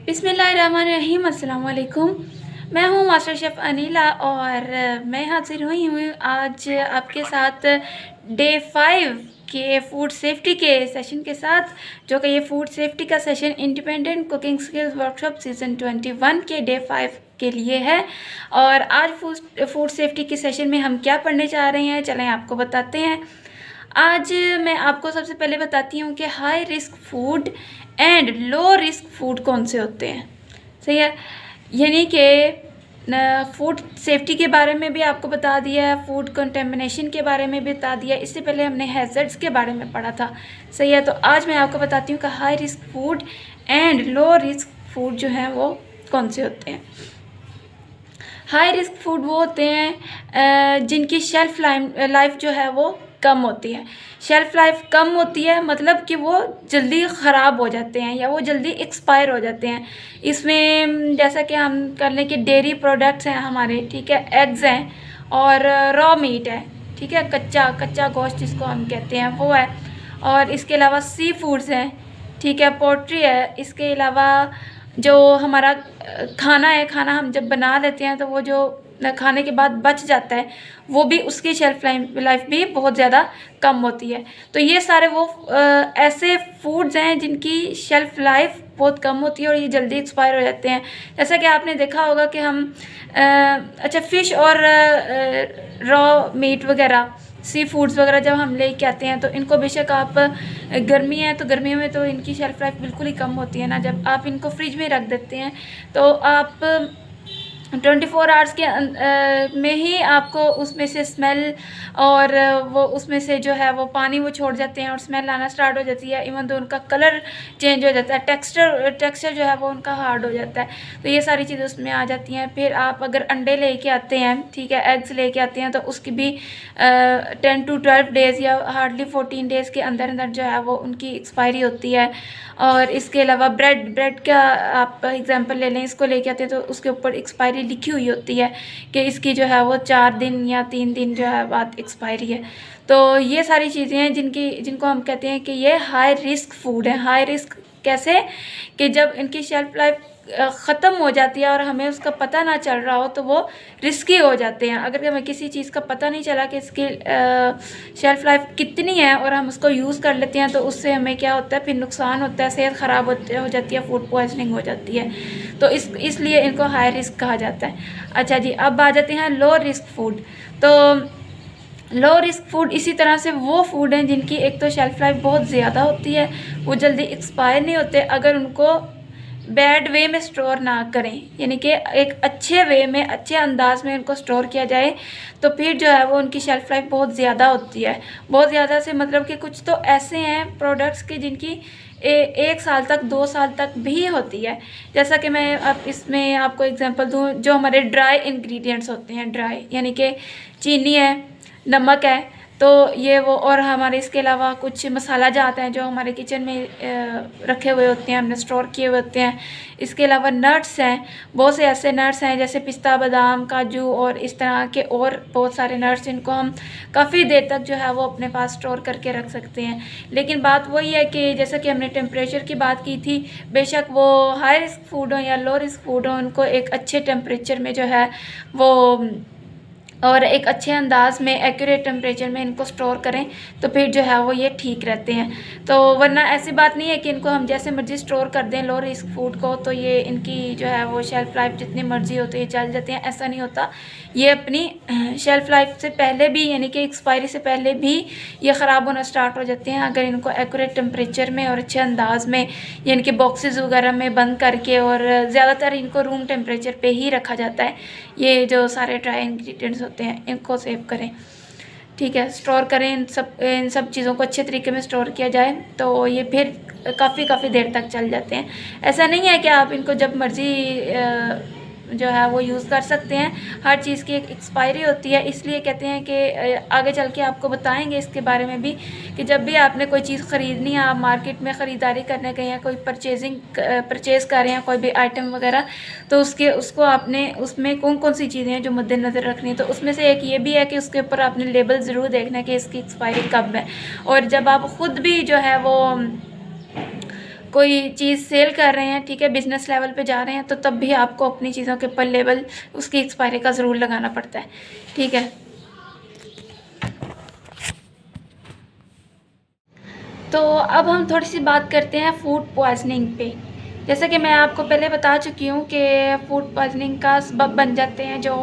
बिस्मिल्लाहिर्रहमानिर्रहीम, अस्सलाम वालेकुम। मैं हूँ मास्टर शेफ़ अनीला और मैं हाज़िर हुई हूँ आज आपके साथ डे 5 के फूड सेफ्टी के सेशन के साथ, जो कि ये फूड सेफ्टी का session independent cooking skills workshop season 21 के डे 5 के लिए है। और आज फूड सेफ्टी के सेशन में हम क्या पढ़ने जा रहे हैं, चलें आपको बताते हैं। आज मैं आपको सबसे पहले बताती हूँ कि high risk food and low risk food कौन से होते हैं। सही है, यानी कि फूड सेफ्टी के बारे में भी आपको बता दिया है, फूड कंटेमिनेशन के बारे में भी बता दिया। इससे पहले हमने हैज़र्ड्स के बारे में पढ़ा था। सही है, तो आज मैं आपको बताती हूँ कि high risk food and low risk food जो हैं वो कौन से होते हैं। हाई रिस्क फूड वो होते हैं जिनकी शेल्फ़ लाइफ जो है वो कम होती है। शेल्फ़ लाइफ कम होती है मतलब कि वो जल्दी ख़राब हो जाते हैं या वो जल्दी एक्सपायर हो जाते हैं। इसमें जैसा कि हम कर लें कि डेयरी प्रोडक्ट्स हैं हमारे, ठीक है, एग्स हैं और रॉ मीट है, ठीक है, कच्चा गोश्त जिसको हम कहते हैं वो है। और इसके अलावा सी फूड्स हैं, ठीक है, पोल्ट्री है। इसके अलावा जो हमारा खाना है, खाना हम जब बना लेते हैं तो वो जो खाने के बाद बच जाता है वो भी, उसकी शेल्फ़ लाइफ भी बहुत ज़्यादा कम होती है। तो ये सारे वो ऐसे फूड्स हैं जिनकी शेल्फ़ लाइफ बहुत कम होती है और ये जल्दी एक्सपायर हो जाते हैं। जैसा कि आपने देखा होगा कि हम अच्छा फ़िश और रॉ मीट वगैरह, सी फूड्स वगैरह जब हम लेके आते हैं तो इनको बेशक आप गर्मी है तो गर्मियों में तो इनकी शेल्फ़ लाइफ बिल्कुल ही कम होती है ना। जब आप इनको फ्रिज में रख देते हैं तो आप 24 आवर्स के में ही आपको उसमें से स्मेल और वो उसमें से जो है वो पानी वो छोड़ जाते हैं और स्मेल आना स्टार्ट हो जाती है। इवन तो उनका कलर चेंज हो जाता है, टेक्सचर जो है वो उनका हार्ड हो जाता है। तो ये सारी चीज़ें उसमें आ जाती हैं। फिर आप अगर अंडे लेके आते हैं, ठीक है, एग्स लेके आते हैं तो उसकी भी 10 to 12 डेज़ या हार्डली 14 डेज़ के अंदर अंदर जो है वो उनकी एक्सपायरी होती है। और इसके अलावा ब्रेड का आप एग्जांपल ले लें, इसको लेके आते हैं तो उसके ऊपर एक्सपायरी लिखी हुई होती है कि इसकी जो है वो 4 दिन या 3 दिन जो है बाद एक्सपायरी है। तो ये सारी चीज़ें हैं जिनको हम कहते हैं कि ये हाई रिस्क फूड है। हाई रिस्क कैसे कि जब इनकी शेल्फ़ लाइफ ख़त्म हो जाती है और हमें उसका पता ना चल रहा हो तो वो रिस्की हो जाते हैं। अगर हमें किसी चीज़ का पता नहीं चला कि इसकी शेल्फ़ लाइफ कितनी है और हम उसको यूज़ कर लेते हैं तो उससे हमें क्या होता है, फिर नुकसान होता है, सेहत ख़राब हो जाती है, फूड पॉइजनिंग हो जाती है। तो इसलिए इनको हाई रिस्क कहा जाता है। अच्छा जी, अब आ जाते हैं लो रिस्क फूड। तो लो रिस्क फूड इसी तरह से वो फूड हैं जिनकी एक तो शेल्फ़ लाइफ बहुत ज़्यादा होती है, वो जल्दी एक्सपायर नहीं होते अगर उनको बैड वे में स्टोर ना करें, यानी कि एक अच्छे वे में, अच्छे अंदाज में उनको स्टोर किया जाए तो फिर जो है वो उनकी शेल्फ़ लाइफ बहुत ज़्यादा होती है। बहुत ज़्यादा से मतलब कि कुछ तो ऐसे हैं प्रोडक्ट्स की जिनकी 1 साल तक, 2 साल तक भी होती है। जैसा कि मैं अब इसमें आपको एग्जांपल दूँ, जो हमारे ड्राई इंग्रेडिएंट्स होते हैं, ड्राई यानी कि चीनी है, नमक है, तो ये वो, और हमारे इसके अलावा कुछ मसाला जात हैं जो हमारे किचन में रखे हुए होते हैं, हमने स्टोर किए हुए होते हैं। इसके अलावा नट्स हैं, बहुत से ऐसे नट्स हैं जैसे पिस्ता, बादाम, काजू और इस तरह के और बहुत सारे नट्स जिनको हम काफ़ी देर तक जो है वो अपने पास स्टोर करके रख सकते हैं। लेकिन बात वही है कि जैसा कि हमने टेम्परेचर की बात की थी, बेशक वो हाई रिस्क फूड हो या लो रिस्क फूड हो, उनको एक अच्छे टेम्परेचर में जो है वो और एक अच्छे अंदाज में, एक्यूरेट टेम्परेचर में इनको स्टोर करें तो फिर जो है वो ये ठीक रहते हैं। तो वरना ऐसी बात नहीं है कि इनको हम जैसे मर्ज़ी स्टोर कर दें लो रिस्क फूड को तो ये इनकी जो है वो शेल्फ़ लाइफ जितनी मर्ज़ी हो तो ये चल जाती हैं, ऐसा नहीं होता। ये अपनी शेल्फ़ लाइफ से पहले भी, यानी कि एक्सपायरी से पहले भी ये ख़राब होना स्टार्ट हो जाते हैं अगर इनको एक्यूरेट टेम्परेचर में और अच्छे अंदाज में, यानी कि बॉक्सेस वगैरह में बंद करके, और ज़्यादातर इनको रूम टेम्परेचर पे ही रखा जाता है। ये जो सारे ड्राई इंग्रेडिएंट्स होते हैं इनको सेव करें, ठीक है, स्टोर करें। इन सब चीज़ों को अच्छे तरीके में स्टोर किया जाए तो ये फिर काफ़ी देर तक चल जाते हैं। ऐसा नहीं है कि आप इनको जब मर्ज़ी जो है वो यूज़ कर सकते हैं। हर चीज़ की एक एक्सपायरी होती है, इसलिए कहते हैं कि आगे चल के आपको बताएंगे इसके बारे में भी कि जब भी आपने कोई चीज़ ख़रीदनी है, आप मार्केट में ख़रीदारी करने गए हैं, कोई परचेज़ कर रहे हैं कोई भी आइटम वगैरह, तो उसको आपने उसमें कौन सी चीज़ें हैं जो मद्देनज़र रखनी है। तो उसमें से एक ये भी है कि उसके ऊपर आपने लेबल ज़रूर देखना है कि इसकी एक्सपायरी कब है। और जब आप ख़ुद भी जो है वो कोई चीज़ सेल कर रहे हैं, ठीक है, बिज़नेस लेवल पे जा रहे हैं, तो तब भी आपको अपनी चीज़ों के ऊपर लेबल उसकी एक्सपायरी का ज़रूर लगाना पड़ता है, ठीक है। तो अब हम थोड़ी सी बात करते हैं फूड पॉइजनिंग पे। जैसा कि मैं आपको पहले बता चुकी हूँ कि फूड पॉइजनिंग का सबब बन जाते हैं जो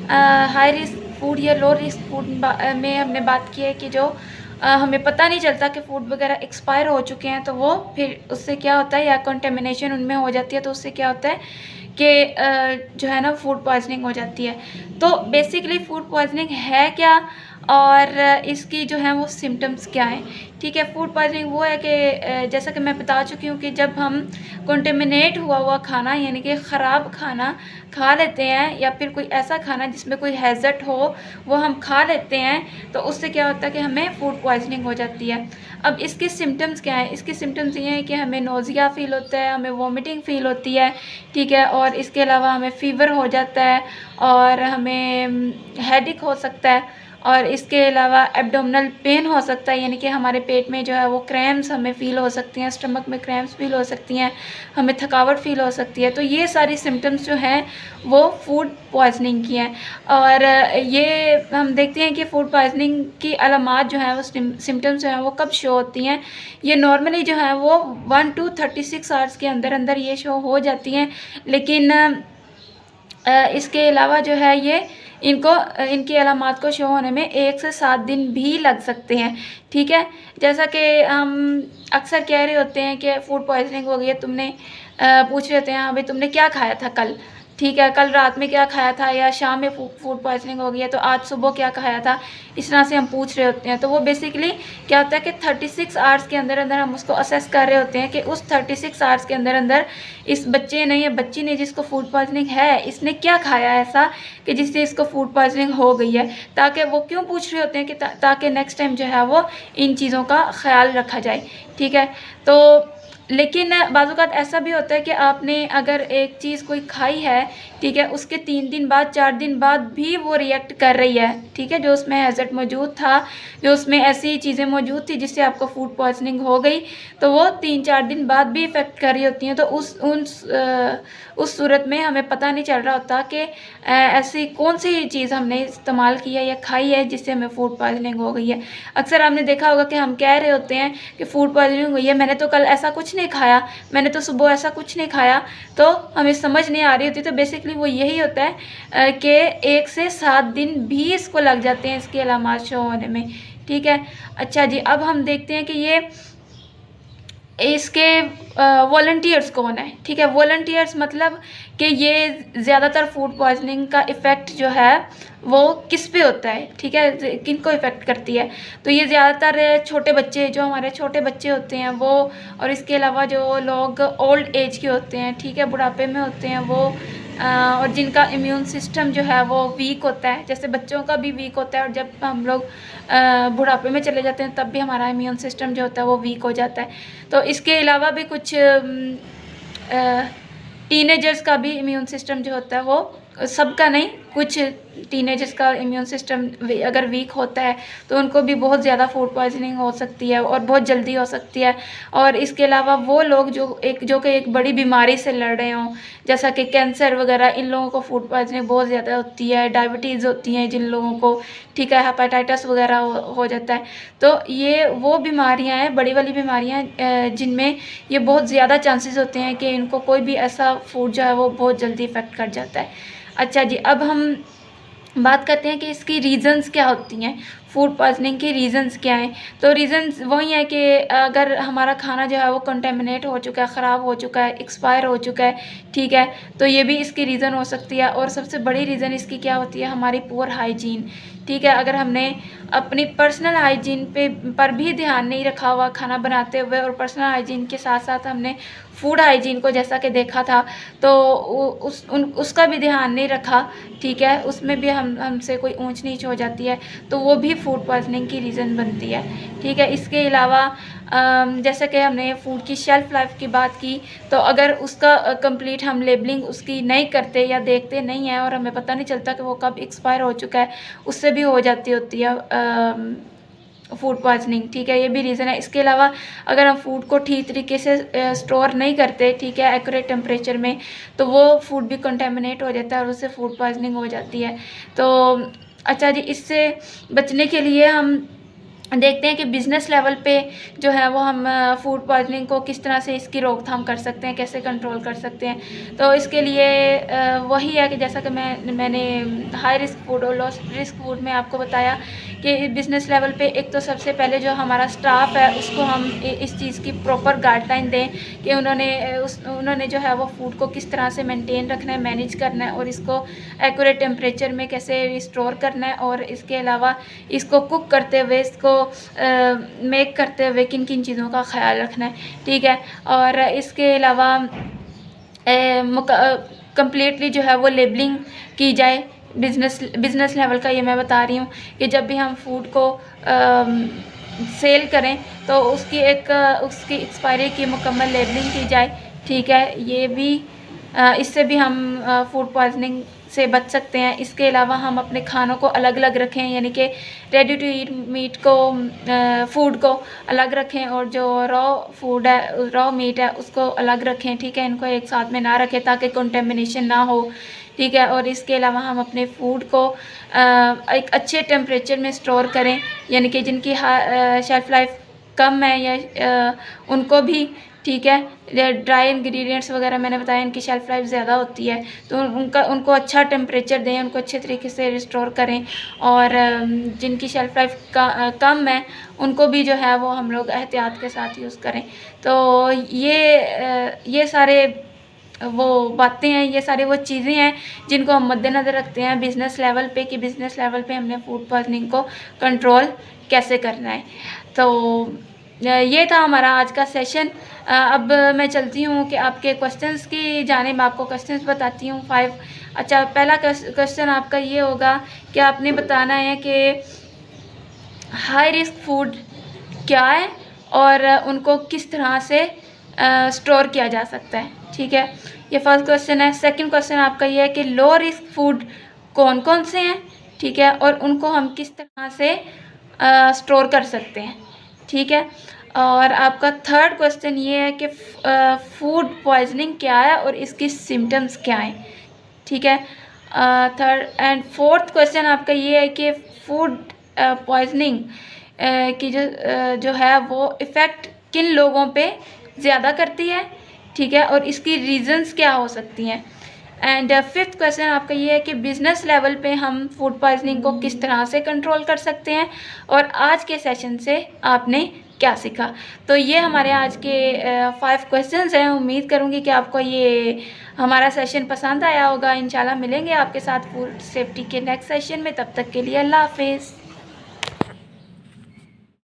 हाई रिस्क फूड या लो रिस्क फूड में हमने बात की है कि जो हमें पता नहीं चलता कि फ़ूड वगैरह एक्सपायर हो चुके हैं, तो वो फिर उससे क्या होता है या कंटेमिनेशन उनमें हो जाती है, तो उससे क्या होता है कि जो है ना फूड पॉइजनिंग हो जाती है। तो बेसिकली फूड पॉइजनिंग है क्या और इसकी जो है वो सिम्टम्स क्या हैं, ठीक है। फूड पॉइजनिंग वो है कि जैसा कि मैं बता चुकी हूँ कि जब हम कंटेमिनेट हुआ हुआ खाना यानी कि ख़राब खाना खा लेते हैं या फिर कोई ऐसा खाना जिसमें कोई हैज़र्ड हो वो हम खा लेते हैं, तो उससे क्या होता है कि हमें फूड पॉइजनिंग हो जाती है। अब इसके सिम्टम्स क्या हैं? इसके सिम्टम्स ये हैं कि हमें नोज़िया फ़ील होता है, हमें वॉमिटिंग फ़ील होती है, ठीक है, और इसके अलावा हमें फ़ीवर हो जाता है और हमें हेडेक हो सकता है और इसके अलावा एब्डोमिनल पेन हो सकता है, यानी कि हमारे पेट में जो है वो क्रैम्प्स हमें फ़ील हो सकती हैं, स्टमक में क्रैम्प्स फ़ील हो सकती हैं, हमें थकावट फ़ील हो सकती है। तो ये सारी सिम्टम्स जो हैं वो फूड पॉइज़निंग की हैं और ये हम देखते हैं कि फूड पॉइज़निंग की अलामात जो हैं वो सिम्टम्स जो हैं वो कब शो होती हैं। ये नॉर्मली जो है वो 1 to 36 आवर्स के अंदर ये शो हो जाती हैं, लेकिन इसके अलावा जो है ये इनकी अलामात को शो होने में 1 से 7 दिन भी लग सकते हैं, ठीक है। जैसा कि हम अक्सर कह रहे होते हैं कि फूड पॉइज़निंग हो गई है, तुमने पूछ रहे होते हैं, हाँ भाई तुमने क्या खाया था कल, ठीक है, कल रात में क्या खाया था या शाम में फूड पॉइज़निंग हो गई है तो आज सुबह क्या खाया था, इस तरह से हम पूछ रहे होते हैं। तो वो बेसिकली क्या होता है कि 36 आवर्स के अंदर हम उसको असेस कर रहे होते हैं कि उस 36 आवर्स के अंदर इस बच्चे ने या बच्ची ने जिसको फूड पॉइज़निंग है, इसने क्या खाया ऐसा कि जिससे इसको फूड पॉइज़निंग हो गई है। ताकि वो क्यों पूछ रहे होते हैं कि ताकि नेक्स्ट टाइम जो है वो इन चीज़ों का ख़्याल रखा जाए, ठीक है। तो लेकिन बाज़-औक़ात ऐसा भी होता है कि आपने अगर एक चीज़ कोई खाई है, ठीक है, उसके 3 दिन बाद 4 दिन बाद भी वो रिएक्ट कर रही है, ठीक है, जो उसमें हैज़र्ड मौजूद था, जो उसमें ऐसी चीज़ें मौजूद थी जिससे आपको फूड पॉइज़निंग हो गई, तो वो 3-4 दिन बाद भी इफ़ेक्ट कर रही होती हैं। तो उस सूरत में हमें पता नहीं चल रहा होता कि ऐसी कौन-सी चीज़ हमने इस्तेमाल की है या खाई है जिससे हमें फूड पॉइज़निंग हो गई है। अक्सर आपने देखा होगा कि हम कह रहे होते हैं कि फूड पॉइज़निंग हुई है, मैंने तो कल ऐसा कुछ नहीं खाया, मैंने तो सुबह ऐसा कुछ नहीं खाया, तो हमें समझ नहीं आ रही होती। तो बेसिकली वो यही होता है कि 1 से 7 दिन भी इसको लग जाते हैं इसकी अलामात शो होने में, ठीक है। अच्छा जी, अब हम देखते हैं कि ये इसके वॉलंटियर्स कौन है, ठीक है। वॉलंटियर्स मतलब कि ये ज़्यादातर फूड पॉइज़निंग का इफ़ेक्ट जो है वो किस पे होता है, ठीक है, किनको इफ़ेक्ट करती है। तो ये ज़्यादातर छोटे बच्चे, जो हमारे छोटे बच्चे होते हैं वो, और इसके अलावा जो लोग ओल्ड एज के होते हैं, ठीक है, बुढ़ापे में होते हैं वो, और जिनका इम्यून सिस्टम जो है वो वीक होता है। जैसे बच्चों का भी वीक होता है और जब हम लोग बुढ़ापे में चले जाते हैं तब भी हमारा इम्यून सिस्टम जो होता है वो वीक हो जाता है। तो इसके अलावा भी कुछ टीनेजर्स का भी इम्यून सिस्टम जो होता है वो, सबका नहीं, कुछ टीनेजर्स का इम्यून सिस्टम अगर वीक होता है तो उनको भी बहुत ज़्यादा फूड पॉइज़निंग हो सकती है और बहुत जल्दी हो सकती है। और इसके अलावा वो लोग जो कि एक बड़ी बीमारी से लड़ रहे हों, जैसा कि कैंसर वगैरह, इन लोगों को फूड पॉइज़निंग बहुत ज़्यादा होती है, डायबिटीज़ होती हैं जिन लोगों को, ठीक है, हेपेटाइटिस वगैरह हो जाता है। तो ये वो बीमारियाँ हैं, बड़ी वाली बीमारियाँ जिनमें ये बहुत ज़्यादा चांसेस होते हैं कि इनको कोई भी ऐसा फूड जो है वो बहुत जल्दी इफ़ेक्ट कर जाता है। अच्छा जी, अब हम बात करते हैं कि इसकी रीज़न्स क्या होती हैं, फूड पॉइज़निंग के रीज़न्स क्या हैं। तो रीज़न्स वही हैं कि अगर हमारा खाना जो है वो कंटेमिनेट हो चुका है, ख़राब हो चुका है, एक्सपायर हो चुका है, ठीक है, तो ये भी इसकी रीज़न हो सकती है। और सबसे बड़ी रीज़न इसकी क्या होती है, हमारी पुअर हाइजीन, ठीक है। अगर हमने अपनी पर्सनल हाइजीन पर भी ध्यान नहीं रखा हुआ खाना बनाते हुए, और पर्सनल हाइजीन के साथ-साथ हमने फूड हाइजीन को जैसा कि देखा था, तो उसका भी ध्यान नहीं रखा, ठीक है, उसमें भी हमसे कोई ऊँच-नीच हो जाती है, तो वो भी फूड पॉइज़निंग की रीज़न बनती है, ठीक है। इसके अलावा जैसे कि हमने फूड की शेल्फ़ लाइफ़ की बात की, तो अगर उसका कंप्लीट हम लेबलिंग उसकी नहीं करते या देखते नहीं हैं और हमें पता नहीं चलता कि वो कब एक्सपायर हो चुका है, उससे भी हो जाती होती है फूड पॉइजनिंग, ठीक है, ये भी रीज़न है। इसके अलावा अगर हम फूड को ठीक तरीके से स्टोर नहीं करते, ठीक है, एक्यूरेट टेम्परेचर में, तो वो फूड भी कंटेमिनेट हो जाता है और उससे फूड पॉइजनिंग हो जाती है। तो अच्छा जी, इससे बचने के लिए हम देखते हैं कि बिज़नेस लेवल पे जो है वो हम फूड पॉइजनिंग को किस तरह से इसकी रोकथाम कर सकते हैं, कैसे कंट्रोल कर सकते हैं। तो इसके लिए वही है कि जैसा कि मैंने हाई रिस्क फूड और लो रिस्क फूड में आपको बताया कि बिज़नेस लेवल पे एक तो सबसे पहले जो हमारा स्टाफ है उसको हम इस चीज़ की प्रॉपर गाइडलाइन दें कि उन्होंने जो है वो फूड को किस तरह से मेंटेन रखना है, मैनेज करना है और इसको एक्यूरेट टेम्परेचर में कैसे स्टोर करना है, और इसके अलावा इसको कुक करते हुए, इसको मेक करते हुए किन किन चीज़ों का ख्याल रखना है, ठीक है। और इसके अलावा कंप्लीटली जो है वो लेबलिंग की जाए बिज़नेस लेवल का। ये मैं बता रही हूँ कि जब भी हम फूड को सेल करें तो उसकी एक्सपायरी की मुकम्मल लेबलिंग की जाए, ठीक है। ये भी इससे भी हम फूड पॉइजनिंग से बच सकते हैं। इसके अलावा हम अपने खानों को अलग अलग रखें, यानी कि रेडी टू ईट मीट को फूड को अलग रखें और जो रॉ मीट है उसको अलग रखें, ठीक है। इनको एक साथ में ना रखें ताकि कंटेमिनेशन ना हो, ठीक है। और इसके अलावा हम अपने फूड को एक अच्छे टेम्परेचर में स्टोर करें, यानी कि जिनकी शेल्फ़ लाइफ कम है या उनको भी, ठीक है। ड्राई इंग्रेडिएंट्स वगैरह मैंने बताया इनकी शेल्फ़ लाइफ ज़्यादा होती है, तो उनको अच्छा टेम्परेचर दें, उनको अच्छे तरीके से रिस्टोर करें। और जिनकी शेल्फ़ लाइफ कम है उनको भी जो है वो हम लोग एहतियात के साथ यूज़ करें। तो ये सारे वो बातें हैं, ये सारी वो चीज़ें हैं जिनको हम मद्देनज़र रखते हैं बिज़नेस लेवल पे कि बिज़नेस लेवल पे हमने फूड पॉइजनिंग को कंट्रोल कैसे करना है। तो ये था हमारा आज का सेशन। अब मैं चलती हूँ कि आपके क्वेश्चंस की जानिब, आपको क्वेश्चंस बताती हूँ 5। अच्छा, पहला क्वेश्चन आपका ये होगा कि आपने बताना है कि हाई रिस्क फूड क्या है और उनको किस तरह से स्टोर किया जा सकता है, ठीक है। ये फर्स्ट क्वेश्चन है। सेकंड क्वेश्चन आपका ये है कि लो रिस्क फूड कौन कौन से हैं, ठीक है, और उनको हम किस तरह से स्टोर कर सकते हैं, ठीक है। और आपका थर्ड क्वेश्चन ये है कि फूड पॉइजनिंग क्या है और इसकी सिम्टम्स क्या हैं, ठीक है। थर्ड एंड फोर्थ क्वेश्चन आपका ये है कि फूड पॉइजनिंग की जो है वो इफ़ेक्ट किन लोगों पे ज़्यादा करती है, ठीक है, और इसकी रीज़न्स क्या हो सकती हैं। एंड फिफ्थ क्वेश्चन आपका ये है कि बिज़नेस लेवल पे हम फूड पॉइजनिंग को किस तरह से कंट्रोल कर सकते हैं और आज के सेशन से आपने क्या सीखा। तो ये हमारे आज के 5 क्वेश्चंस हैं। उम्मीद करूँगी कि आपको ये हमारा सेशन पसंद आया होगा। इंशाल्लाह मिलेंगे आपके साथ फूड सेफ्टी के नेक्स्ट सेशन में। तब तक के लिए अल्लाह हाफिज़।